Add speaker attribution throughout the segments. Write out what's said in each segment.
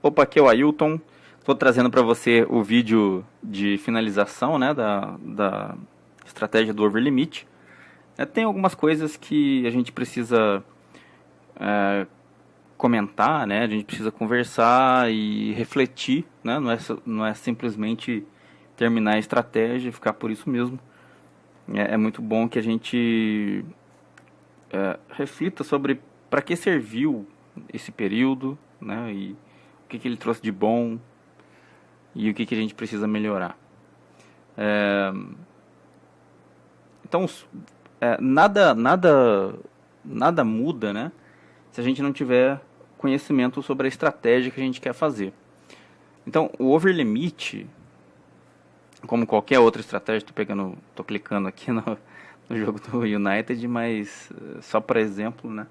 Speaker 1: Opa, aqui é o Ailton. Estou trazendo para você o vídeo de finalização, né, da estratégia do over limit. Tem algumas coisas que a gente precisa comentar, né, a gente precisa conversar e refletir, né, não é simplesmente terminar a estratégia e ficar por isso mesmo. É muito bom que a gente reflita sobre para que serviu esse período, né, e o que ele trouxe de bom e o que a gente precisa melhorar. Então, nada muda, né, se a gente não tiver conhecimento sobre a estratégia que a gente quer fazer. Então, o over limit, como qualquer outra estratégia, tô clicando aqui no jogo do United, mas só para exemplo, né?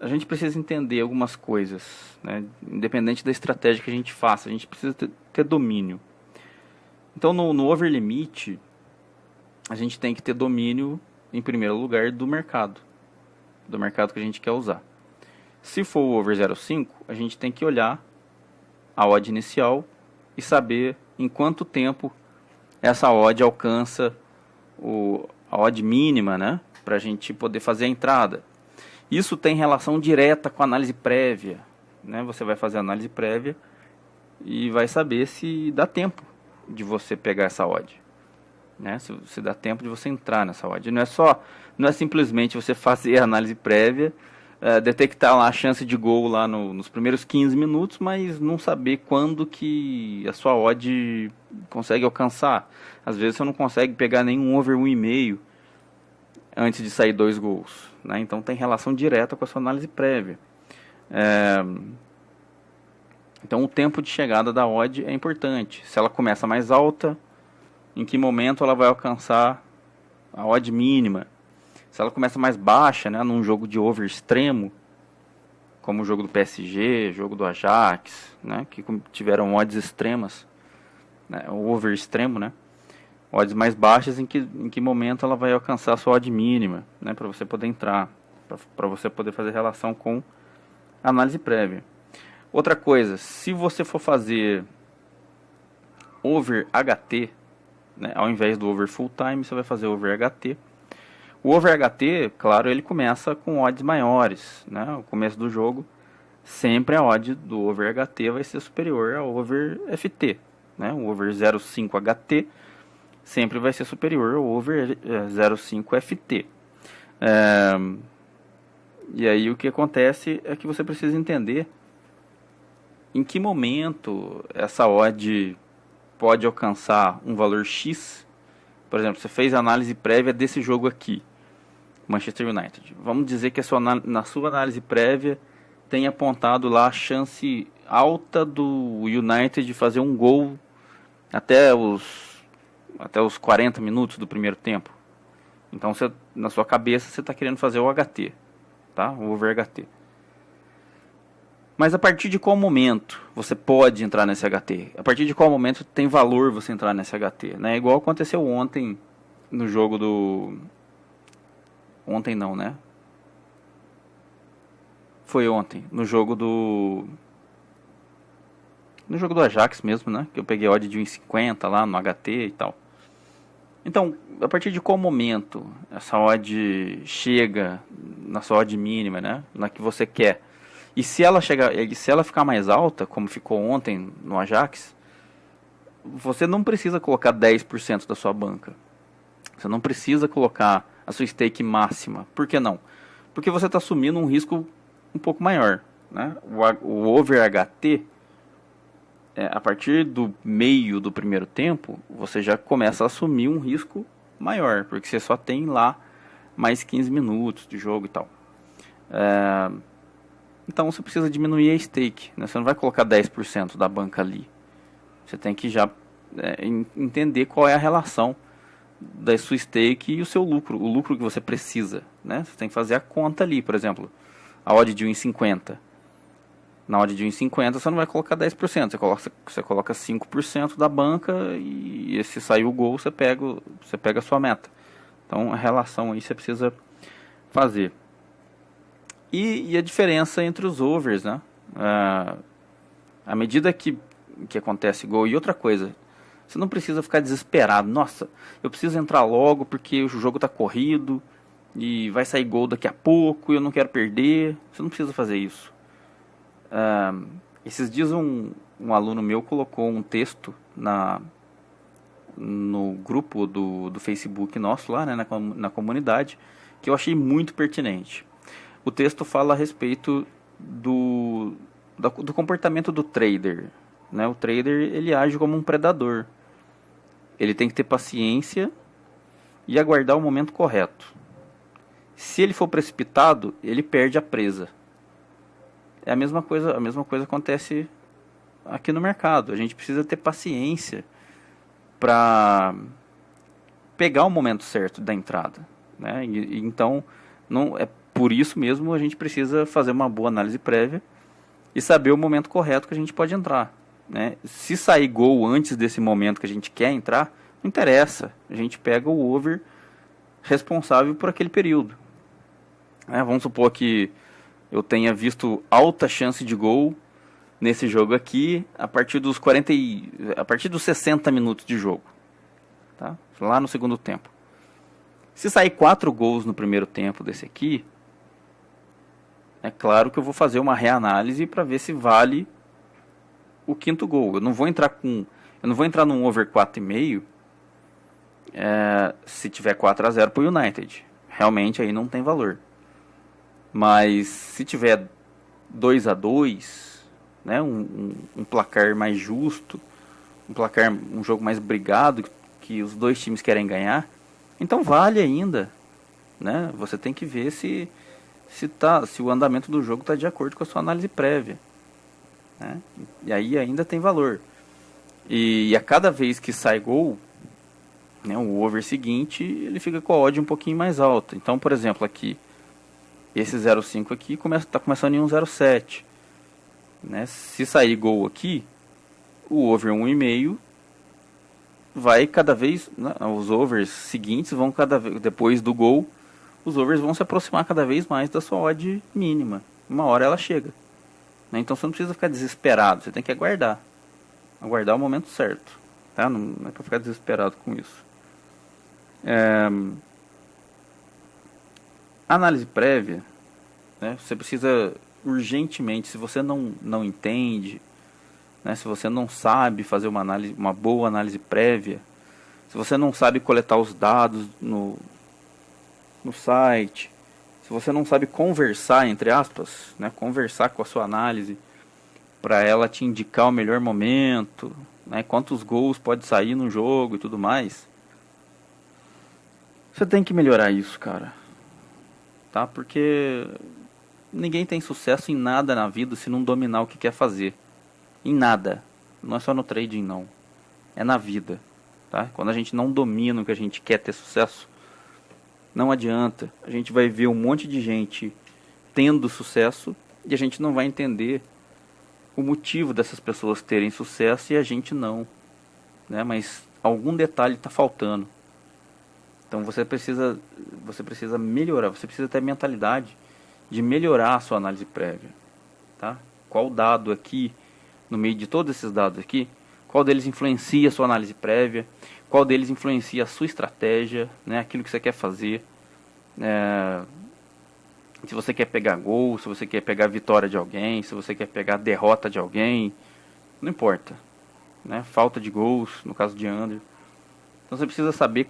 Speaker 1: A gente precisa entender algumas coisas, né? Independente da estratégia que a gente faça, a gente precisa ter domínio. Então, no over limit, a gente tem que ter domínio, em primeiro lugar, do mercado que a gente quer usar. Se for o over 0,5, a gente tem que olhar a odd inicial e saber em quanto tempo essa odd alcança a odd mínima, né, para a gente poder fazer a entrada. Isso tem relação direta com a análise prévia, né? Você vai fazer a análise prévia e vai saber se dá tempo de você pegar essa odd, né? Se dá tempo de você entrar nessa odd. Não é simplesmente você fazer a análise prévia, detectar lá a chance de gol lá nos primeiros 15 minutos, mas não saber quando que a sua odd consegue alcançar. Às vezes você não consegue pegar nenhum over 1,5 antes de sair 2 gols, né? Então tem relação direta com a sua análise prévia. Então o tempo de chegada da odd é importante. Se ela começa mais alta, em que momento ela vai alcançar a odd mínima? Se ela começa mais baixa, né, num jogo de over extremo, como o jogo do PSG, jogo do Ajax, né, que tiveram odds extremas, né, o over extremo, né, odds mais baixas, em que momento ela vai alcançar a sua odd mínima, né, para você poder entrar, para você poder fazer relação com a análise prévia. Outra coisa, se você for fazer over HT, né, ao invés do over full time, você vai fazer over HT. O over HT, claro, ele começa com odds maiores, né? O começo do jogo, sempre a odd do over HT vai ser superior ao over FT, né? O over 0,5 HT sempre vai ser superior ao over 0,5 FT. E aí o que acontece é que você precisa entender em que momento essa odd pode alcançar um valor X. Por exemplo, você fez a análise prévia desse jogo aqui, Manchester United. Vamos dizer que na sua análise prévia tem apontado lá a chance alta do United de fazer um gol até os 40 minutos do primeiro tempo. Então, na sua cabeça, você está querendo fazer o HT, tá? O over HT. Mas a partir de qual momento você pode entrar nesse HT? A partir de qual momento tem valor você entrar nesse HT? Né? Igual aconteceu ontem no jogo do... Ontem não, né? Foi ontem, no jogo do Ajax mesmo, né? Que eu peguei odd de 1,50 lá no HT e tal. Então, a partir de qual momento essa odd chega na sua odd mínima, né? Na que você quer? E se ela ficar mais alta, como ficou ontem no Ajax, você não precisa colocar 10% da sua banca. Você não precisa colocar a sua stake máxima. Por que não? Porque você está assumindo um risco um pouco maior, né? O over HT, a partir do meio do primeiro tempo, você já começa a assumir um risco maior, porque você só tem lá mais 15 minutos de jogo e tal. Então você precisa diminuir a stake, né? Você não vai colocar 10% da banca ali. Você tem que já entender qual é a relação da sua stake e o seu lucro, o lucro que você precisa, né? Você tem que fazer a conta ali, por exemplo, a odd de 1,50. Na odd de 1,50 você não vai colocar 10%, você coloca 5% da banca e se sair o gol você pega a sua meta. Então a relação aí você precisa fazer. E a diferença entre os overs, né? À medida que acontece gol, e outra coisa, você não precisa ficar desesperado. Nossa, eu preciso entrar logo porque o jogo está corrido e vai sair gol daqui a pouco e eu não quero perder. Você não precisa fazer isso. Esses dias um aluno meu colocou um texto no grupo do Facebook nosso lá, né, na comunidade, que eu achei muito pertinente. O texto fala a respeito do comportamento do trader, né? O trader, ele age como um predador. Ele tem que ter paciência e aguardar o momento correto. Se ele for precipitado, ele perde a presa. É a mesma coisa acontece aqui no mercado. A gente precisa ter paciência para pegar o momento certo da entrada, né? Então, não é por isso mesmo a gente precisa fazer uma boa análise prévia e saber o momento correto que a gente pode entrar, né? Se sair gol antes desse momento que a gente quer entrar, não interessa. A gente pega o over responsável por aquele período. Vamos supor que eu tenha visto alta chance de gol nesse jogo aqui a partir dos 60 minutos de jogo, tá? Lá no segundo tempo. Se sair 4 gols no primeiro tempo desse aqui, é claro que eu vou fazer uma reanálise para ver se vale o quinto gol. Eu não vou entrar num over 4,5 se tiver 4-0 para o United. Realmente aí não tem valor. Mas se tiver 2-2, né, um placar mais justo, um jogo mais brigado, que os dois times querem ganhar, então vale ainda, né? Você tem que ver se o andamento do jogo está de acordo com a sua análise prévia, né? E aí ainda tem valor. E a cada vez que sai gol, né, o over seguinte, ele fica com a odd um pouquinho mais alta. Então, por exemplo, aqui, esse 0,5 aqui está começando em 1,07. Né? Se sair gol aqui, o over 1,5 vai cada vez, né, os overs seguintes vão cada vez, depois do gol, os overs vão se aproximar cada vez mais da sua odd mínima. Uma hora ela chega, né? Então você não precisa ficar desesperado, você tem que aguardar o momento certo, tá? Não é para ficar desesperado com isso. Análise prévia, né? Você precisa urgentemente, se você não entende, né? Se você não sabe fazer uma boa análise prévia, se você não sabe coletar os dados no site, se você não sabe conversar, entre aspas, né? Conversar com a sua análise para ela te indicar o melhor momento, né? Quantos gols pode sair no jogo e tudo mais, você tem que melhorar isso, cara, tá? Porque ninguém tem sucesso em nada na vida se não dominar o que quer fazer. Em nada. Não é só no trading, não. É na vida, tá? Quando a gente não domina o que a gente quer ter sucesso, não adianta. A gente vai ver um monte de gente tendo sucesso e a gente não vai entender o motivo dessas pessoas terem sucesso e a gente não, né? Mas algum detalhe está faltando. Então você precisa melhorar, você precisa ter a mentalidade de melhorar a sua análise prévia, tá? Qual dado aqui, no meio de todos esses dados aqui, qual deles influencia a sua análise prévia, qual deles influencia a sua estratégia, né? Aquilo que você quer fazer, se você quer pegar gol, se você quer pegar a vitória de alguém, se você quer pegar a derrota de alguém, não importa, né? Falta de gols, no caso de under. Então você precisa saber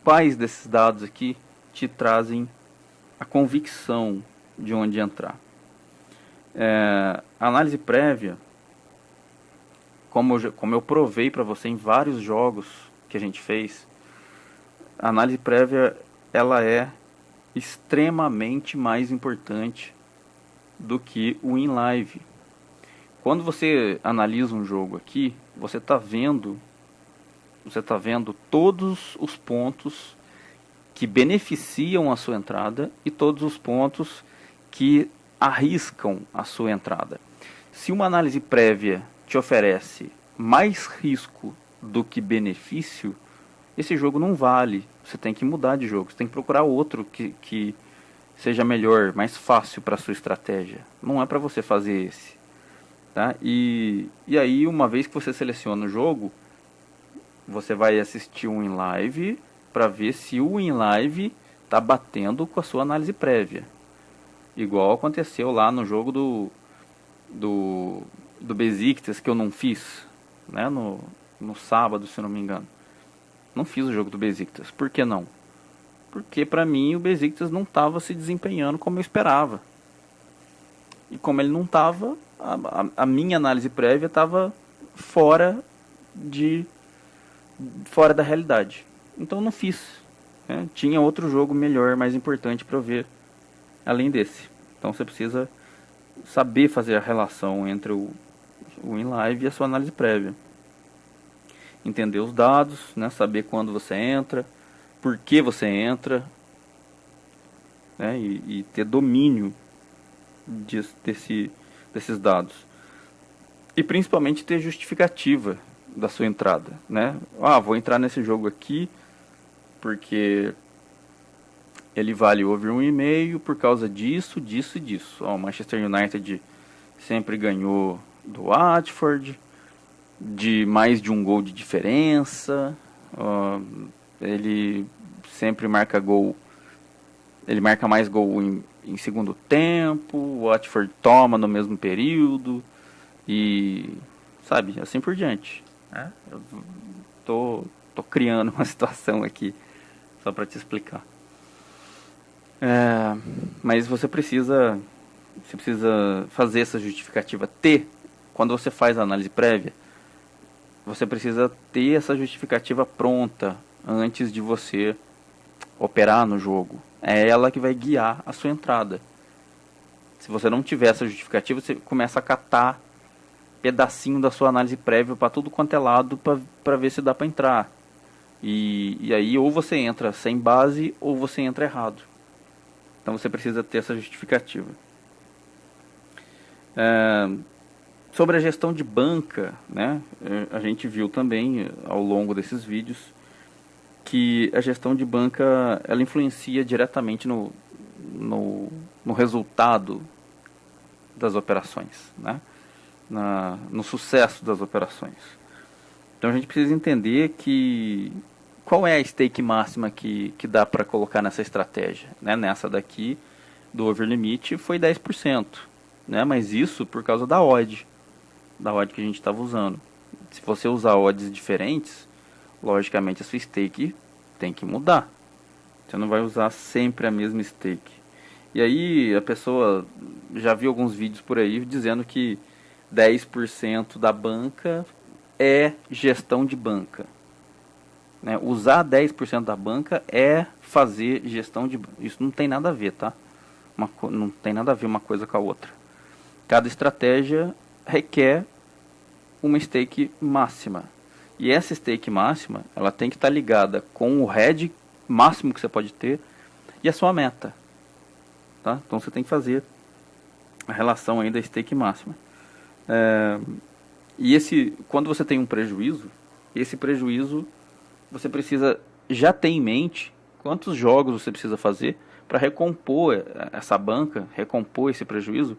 Speaker 1: quais desses dados aqui te trazem a convicção de onde entrar. A análise prévia, como eu provei para você em vários jogos que a gente fez, a análise prévia ela é extremamente mais importante do que o in live. Quando você analisa um jogo aqui, você está vendo todos os pontos que beneficiam a sua entrada e todos os pontos que arriscam a sua entrada. Se uma análise prévia te oferece mais risco do que benefício, esse jogo não vale. Você tem que mudar de jogo, você tem que procurar outro que seja melhor, mais fácil para a sua estratégia. Não é para você fazer esse. tá? E aí, uma vez que você seleciona o jogo, você vai assistir um in live para ver se o in live está batendo com a sua análise prévia. Igual aconteceu lá no jogo do Besiktas, que eu não fiz, né? No sábado, se não me engano. Não fiz o jogo do Besiktas. Por que não? Porque para mim o Besiktas não estava se desempenhando como eu esperava. E como ele não estava, a minha análise prévia estava fora fora da realidade. Então não fiz, né? Tinha outro jogo melhor, mais importante para eu ver além desse. Então você precisa saber fazer a relação entre o in-live e a sua análise prévia. Entender os dados, né? Saber quando você entra, por que você entra, né? E ter domínio desses dados. E principalmente ter justificativa da sua entrada, né? Vou entrar nesse jogo aqui porque ele vale over 1,5 por causa disso, disso e disso. O Manchester United sempre ganhou do Watford, de mais de um gol de diferença. Ele sempre marca gol. Ele marca mais gol em segundo tempo. O Watford toma no mesmo período. E, sabe, assim por diante. Eu tô criando uma situação aqui só para te explicar. Mas você precisa fazer essa justificativa. Quando você faz a análise prévia, você precisa ter essa justificativa pronta antes de você operar no jogo. É ela que vai guiar a sua entrada. Se você não tiver essa justificativa, você começa a catar pedacinho da sua análise prévia para tudo quanto é lado para ver se dá para entrar. E aí ou você entra sem base ou você entra errado. Então você precisa ter essa justificativa. Sobre a gestão de banca, né, a gente viu também ao longo desses vídeos que a gestão de banca ela influencia diretamente no resultado das operações, né, no sucesso das operações. Então a gente precisa entender qual é a stake máxima que dá para colocar nessa estratégia, né? Nessa daqui do over limit foi 10%, né? Mas isso por causa da odd que a gente estava usando. Se você usar odds diferentes, logicamente a sua stake tem que mudar. Você não vai usar sempre a mesma stake. E aí a pessoa já viu alguns vídeos por aí dizendo que 10% da banca é gestão de banca. Né? Usar 10% da banca é fazer gestão de banca. Isso não tem nada a ver, tá? Não tem nada a ver uma coisa com a outra. Cada estratégia requer uma stake máxima. E essa stake máxima, ela tem que estar ligada com o head máximo que você pode ter e a sua meta. Tá? Então você tem que fazer a relação aí da stake máxima. E quando você tem um prejuízo, esse prejuízo você precisa já ter em mente quantos jogos você precisa fazer para recompor essa banca, recompor esse prejuízo,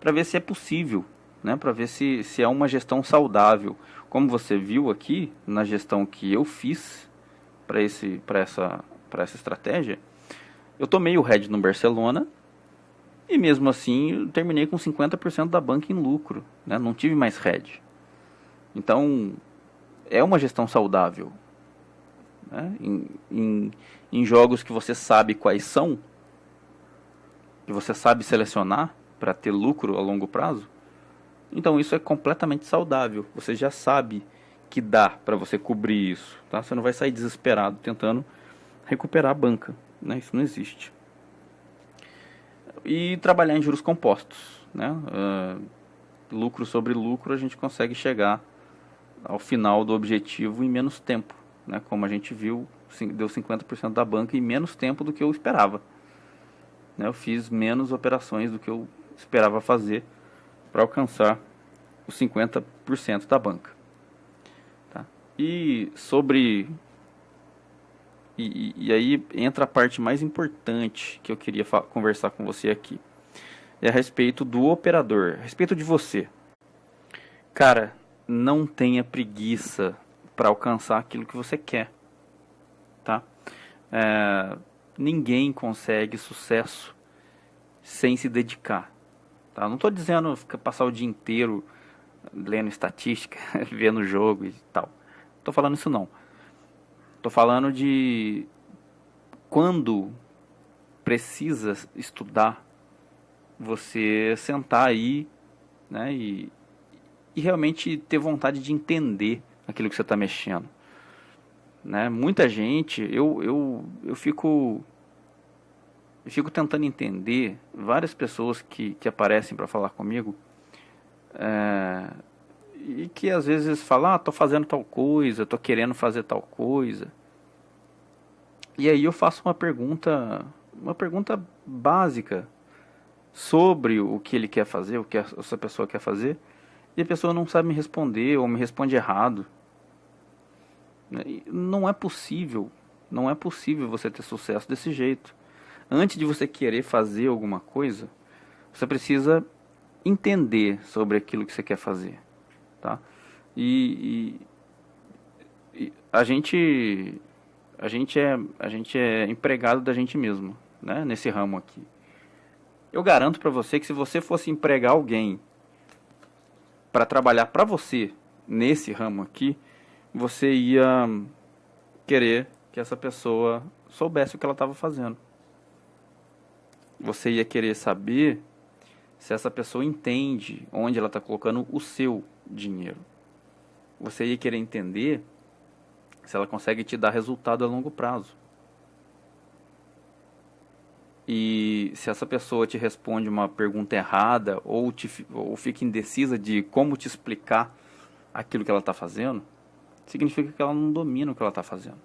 Speaker 1: para ver se é possível, né? Para ver se é uma gestão saudável. Como você viu aqui na gestão que eu fiz para essa estratégia, eu tomei o head no Barcelona e mesmo assim eu terminei com 50% da banca em lucro, né? Não tive mais head. Então é uma gestão saudável, né? Em jogos que você sabe quais são, que você sabe selecionar para ter lucro a longo prazo, então isso é completamente saudável. Você já sabe que dá para você cobrir isso, tá? Você não vai sair desesperado tentando recuperar a banca, né? Isso não existe. E trabalhar em juros compostos, né? Lucro sobre lucro, a gente consegue chegar ao final do objetivo em menos tempo, né? Como a gente viu, deu 50% da banca em menos tempo do que eu esperava, né? Eu fiz menos operações do que eu esperava fazer para alcançar os 50% da banca, tá? E aí entra a parte mais importante que eu queria conversar com você aqui. É a respeito do operador, a respeito de você. Cara, não tenha preguiça para alcançar aquilo que você quer, tá? É, ninguém consegue sucesso sem se dedicar, tá? Não estou dizendo passar o dia inteiro lendo estatística, vendo o jogo e tal. Não tô falando isso não. Tô falando de quando precisa estudar, você sentar aí, né, e realmente ter vontade de entender aquilo que você está mexendo, né? Muita gente, eu fico tentando entender várias pessoas que aparecem para falar comigo, e que às vezes falam, tô fazendo tal coisa, tô querendo fazer tal coisa. E aí eu faço uma pergunta básica sobre o que ele quer fazer, o que essa pessoa quer fazer, e a pessoa não sabe me responder ou me responde errado. Não é possível, não é possível você ter sucesso desse jeito. Antes de você querer fazer alguma coisa, você precisa entender sobre aquilo que você quer fazer, tá? E, e a gente é empregado da gente mesmo, né? Nesse ramo aqui. Eu garanto para você que se você fosse empregar alguém para trabalhar para você nesse ramo aqui, você ia querer que essa pessoa soubesse o que ela estava fazendo. Você ia querer saber se essa pessoa entende onde ela está colocando o seu dinheiro. Você ia querer entender se ela consegue te dar resultado a longo prazo. E se essa pessoa te responde uma pergunta errada ou fica indecisa de como te explicar aquilo que ela está fazendo, significa que ela não domina o que ela está fazendo.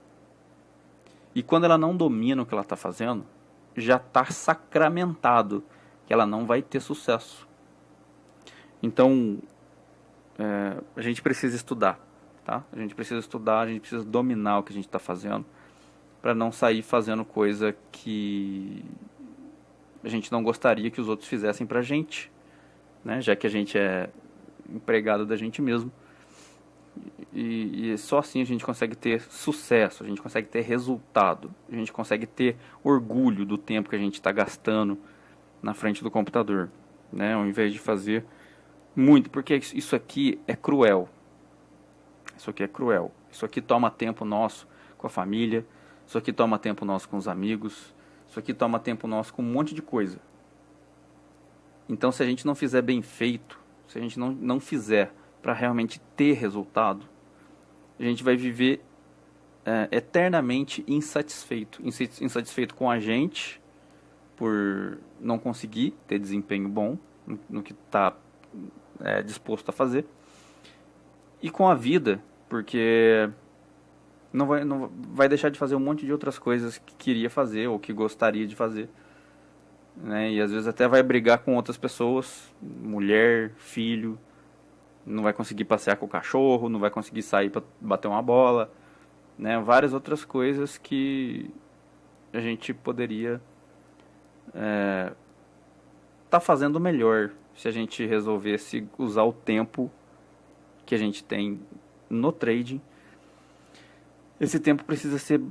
Speaker 1: E quando ela não domina o que ela está fazendo, já está sacramentado que ela não vai ter sucesso. Então, a gente precisa estudar, tá? A gente precisa estudar, a gente precisa dominar o que a gente está fazendo, para não sair fazendo coisa que a gente não gostaria que os outros fizessem pra gente, né? Já que a gente é empregado da gente mesmo. E só assim a gente consegue ter sucesso, a gente consegue ter resultado, a gente consegue ter orgulho do tempo que a gente está gastando na frente do computador, né? Ao invés de fazer muito, porque isso aqui é cruel. Isso aqui é cruel. Isso aqui toma tempo nosso com a família, isso aqui toma tempo nosso com os amigos, isso aqui toma tempo nosso com um monte de coisa. Então, se a gente não fizer bem feito, se a gente não fizer para realmente ter resultado, a gente vai viver eternamente insatisfeito. Insatisfeito com a gente, por não conseguir ter desempenho bom no que está disposto a fazer, e com a vida, porque não vai deixar de fazer um monte de outras coisas que queria fazer ou que gostaria de fazer, né? E às vezes até vai brigar com outras pessoas, mulher, filho, não vai conseguir passear com o cachorro, não vai conseguir sair para bater uma bola, né? Várias outras coisas que a gente poderia tá fazendo melhor se a gente resolvesse usar o tempo que a gente tem no trading. Esse tempo precisa ser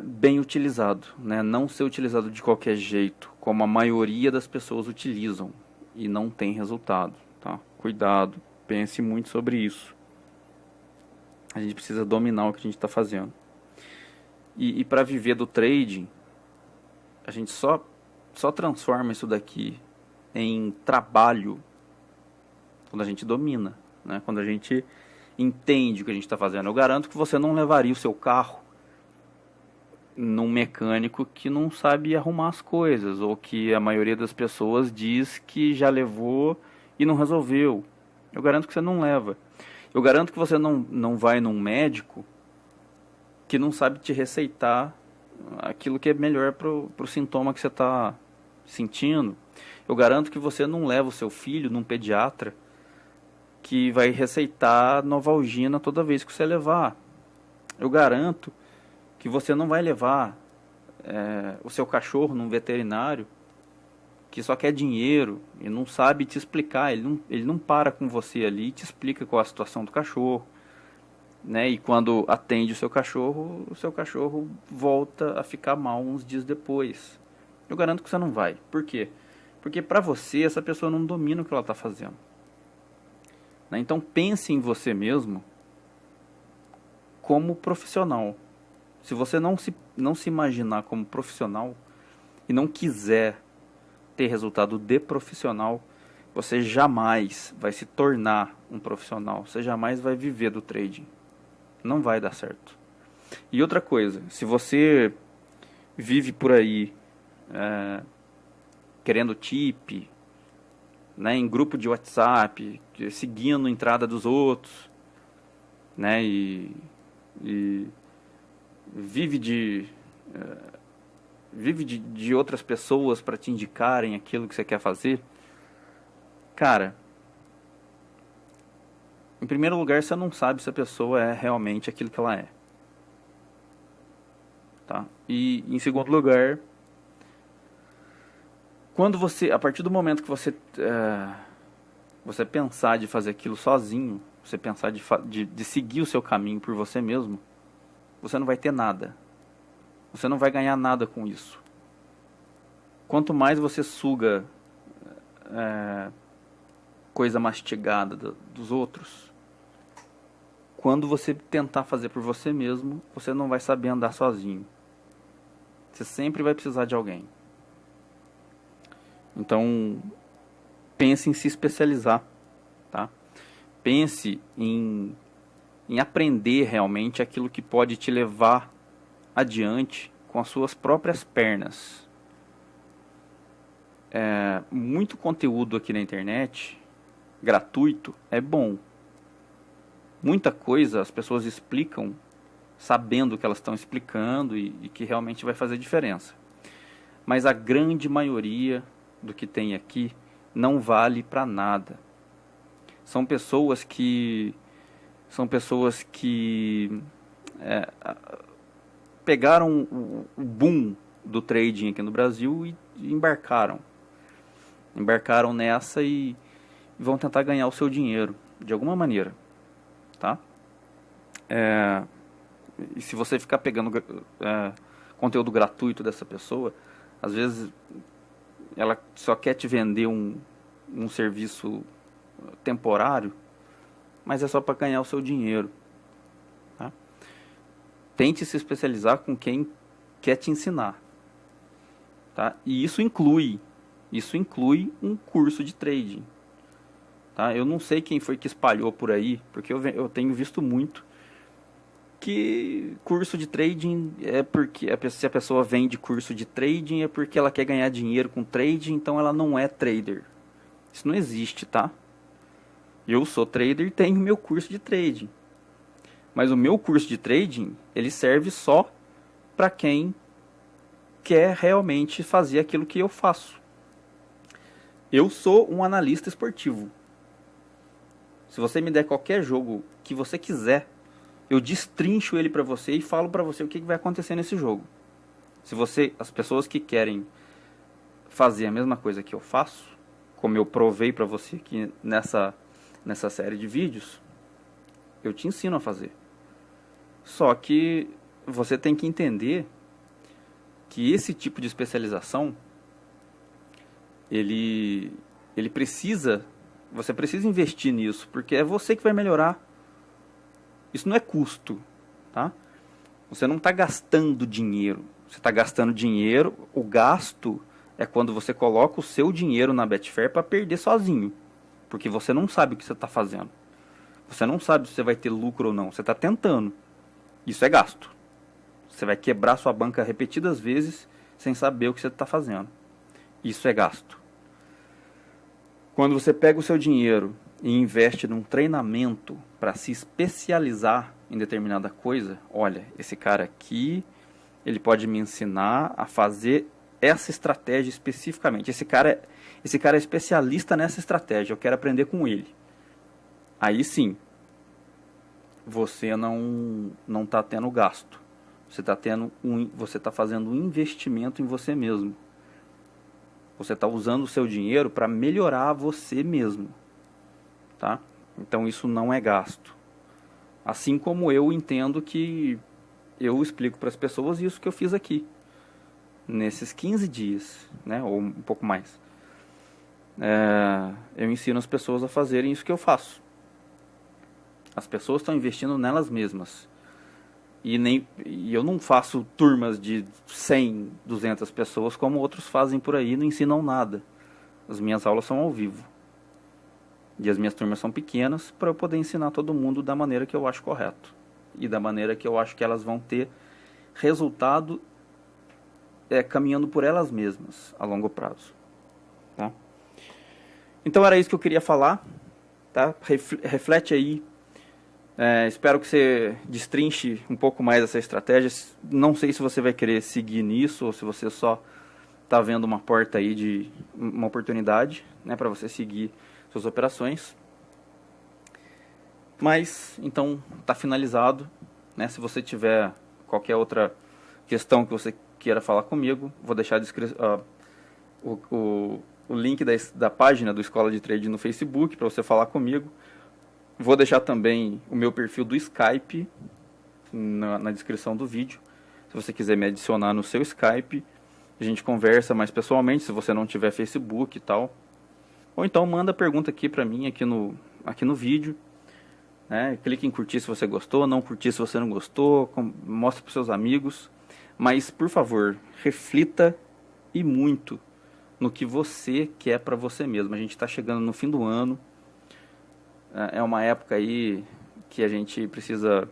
Speaker 1: bem utilizado, né? Não ser utilizado de qualquer jeito, como a maioria das pessoas utilizam e não tem resultado, tá? Cuidado, pense muito sobre isso. A gente precisa dominar o que a gente está fazendo. E para viver do trading, a gente só transforma isso daqui em trabalho quando a gente domina, né? Quando a gente entende o que a gente está fazendo. Eu garanto que você não levaria o seu carro num mecânico que não sabe arrumar as coisas, ou que a maioria das pessoas diz que já levou e não resolveu. Eu garanto que você não leva. Eu garanto que você não vai num médico que não sabe te receitar aquilo que é melhor pro sintoma que você está sentindo. Eu garanto que você não leva o seu filho num pediatra que vai receitar Novalgina toda vez que você levar. Eu garanto que você não vai levar o seu cachorro num veterinário que só quer dinheiro e não sabe te explicar, ele não para com você ali e te explica qual é a situação do cachorro, né? E quando atende o seu cachorro volta a ficar mal uns dias depois. Eu garanto que você não vai. Por quê? Porque para você essa pessoa não domina o que ela está fazendo, né? Então pense em você mesmo como profissional. Se você não se imaginar como profissional e não quiser ter resultado de profissional, você jamais vai se tornar um profissional. Você jamais vai viver do trading. Não vai dar certo. E outra coisa, se você vive por aí querendo tip, né, em grupo de WhatsApp, seguindo a entrada dos outros, né, e vive de outras pessoas para te indicarem aquilo que você quer fazer, cara, em primeiro lugar, você não sabe se a pessoa é realmente aquilo que ela é, tá? E em segundo lugar, a partir do momento que você pensar de fazer aquilo sozinho, você pensar de seguir o seu caminho por você mesmo, você não vai ter nada. Você não vai ganhar nada com isso. Quanto mais você suga coisa mastigada dos outros, quando você tentar fazer por você mesmo, você não vai saber andar sozinho. Você sempre vai precisar de alguém. Então, pense em se especializar, tá? Pense em aprender realmente aquilo que pode te levar adiante com as suas próprias pernas. Muito conteúdo aqui na internet, gratuito, é bom. Muita coisa as pessoas explicam sabendo o que elas estão explicando e que realmente vai fazer diferença. Mas a grande maioria do que tem aqui não vale para nada. São pessoas que pegaram o boom do trading aqui no Brasil e embarcaram nessa e vão tentar ganhar o seu dinheiro de alguma maneira, tá? E se você ficar pegando conteúdo gratuito dessa pessoa, às vezes ela só quer te vender um serviço temporário, mas é só para ganhar o seu dinheiro, tá? Tente se especializar com quem quer te ensinar, tá? E isso inclui um curso de trading, tá? Eu não sei quem foi que espalhou por aí, porque eu tenho visto muito que curso de trading é porque se a pessoa vende curso de trading é porque ela quer ganhar dinheiro com trading, então ela não é trader. Isso não existe, tá? Eu sou trader e tenho meu curso de trading. Mas o meu curso de trading, ele serve só para quem quer realmente fazer aquilo que eu faço. Eu sou um analista esportivo. Se você me der qualquer jogo que você quiser, eu destrincho ele para você e falo para você o que vai acontecer nesse jogo. As pessoas que querem fazer a mesma coisa que eu faço, como eu provei para você aqui nessa série de vídeos, eu te ensino a fazer. Só que você tem que entender que esse tipo de especialização, você precisa investir nisso, porque é você que vai melhorar. Isso não é custo, tá? Você não está gastando dinheiro. Você está gastando dinheiro. O gasto é quando você coloca o seu dinheiro na Betfair para perder sozinho. Porque você não sabe o que você está fazendo. Você não sabe se você vai ter lucro ou não. Você está tentando. Isso é gasto. Você vai quebrar sua banca repetidas vezes sem saber o que você está fazendo. Isso é gasto. Quando você pega o seu dinheiro e investe num treinamento para se especializar em determinada coisa, olha, esse cara aqui, ele pode me ensinar a fazer essa estratégia especificamente. Esse cara é especialista nessa estratégia, eu quero aprender com ele. Aí sim, você não está tendo gasto. Você está fazendo um investimento em você mesmo. Você está usando o seu dinheiro para melhorar você mesmo, tá? Então isso não é gasto. Assim como eu entendo que eu explico para as pessoas isso que eu fiz aqui, nesses 15 dias, né? Ou um pouco mais. Eu ensino as pessoas a fazerem isso que eu faço. As pessoas estão investindo nelas mesmas. E eu não faço turmas de 100, 200 pessoas como outros fazem por aí e não ensinam nada. As minhas aulas são ao vivo. E as minhas turmas são pequenas para eu poder ensinar todo mundo da maneira que eu acho correto. E da maneira que eu acho que elas vão ter resultado caminhando por elas mesmas a longo prazo. Tá? Então era isso que eu queria falar. Tá? Reflete aí. Espero que você destrinche um pouco mais essa estratégia. Não sei se você vai querer seguir nisso ou se você só está vendo uma porta aí de uma oportunidade, né, para você seguir suas operações. Mas então está finalizado, né? Se você tiver qualquer outra questão que você queira falar comigo, vou deixar o link da página do Escola de Trade no Facebook para você falar comigo. Vou deixar também o meu perfil do Skype na descrição do vídeo. Se você quiser me adicionar no seu Skype, a gente conversa mais pessoalmente, se você não tiver Facebook e tal. Ou então manda pergunta aqui pra mim, aqui no vídeo. Né? Clique em curtir se você gostou, não curtir se você não gostou, mostre pros seus amigos. Mas, por favor, reflita e muito no que você quer pra você mesmo. A gente está chegando no fim do ano. É uma época aí que a gente precisa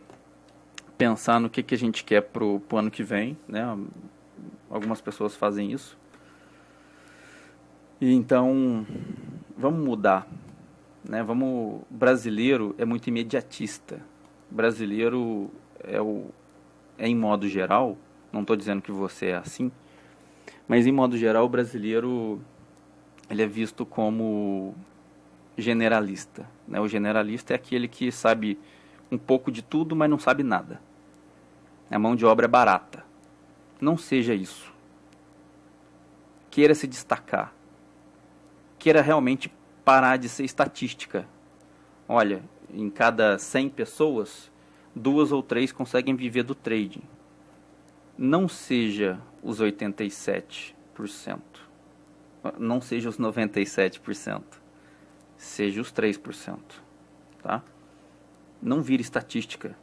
Speaker 1: pensar no que a gente quer pro ano que vem, né? Algumas pessoas fazem isso. E então, vamos mudar, né? Brasileiro é muito imediatista. Brasileiro em modo geral, não estou dizendo que você é assim, mas em modo geral o brasileiro ele é visto como generalista, né? O generalista é aquele que sabe um pouco de tudo, mas não sabe nada. A mão de obra é barata. Não seja isso. Queira se destacar. Queira realmente parar de ser estatística. Olha, em cada 100 pessoas, 2 ou 3 conseguem viver do trading. Não seja os 87%. Não seja os 97%. Seja os 3%, tá? Não vire estatística.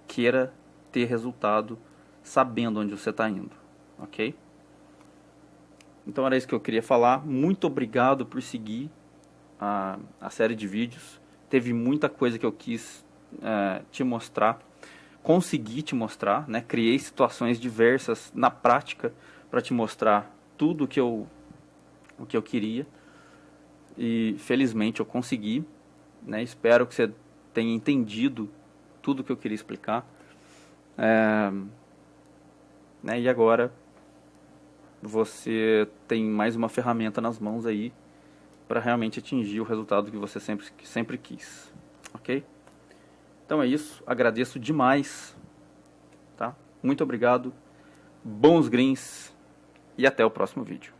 Speaker 1: Queira ter resultado sabendo onde você está indo, ok? Então era isso que eu queria falar. Muito obrigado por seguir a série de vídeos. Teve muita coisa que eu quis te mostrar. Consegui te mostrar, né? Criei situações diversas na prática para te mostrar tudo o que eu queria. E felizmente eu consegui, né? Espero que você tenha entendido tudo que eu queria explicar. Né? E agora você tem mais uma ferramenta nas mãos aí para realmente atingir o resultado que você sempre quis, ok? Então é isso, agradeço demais, tá? Muito obrigado, bons greens e até o próximo vídeo.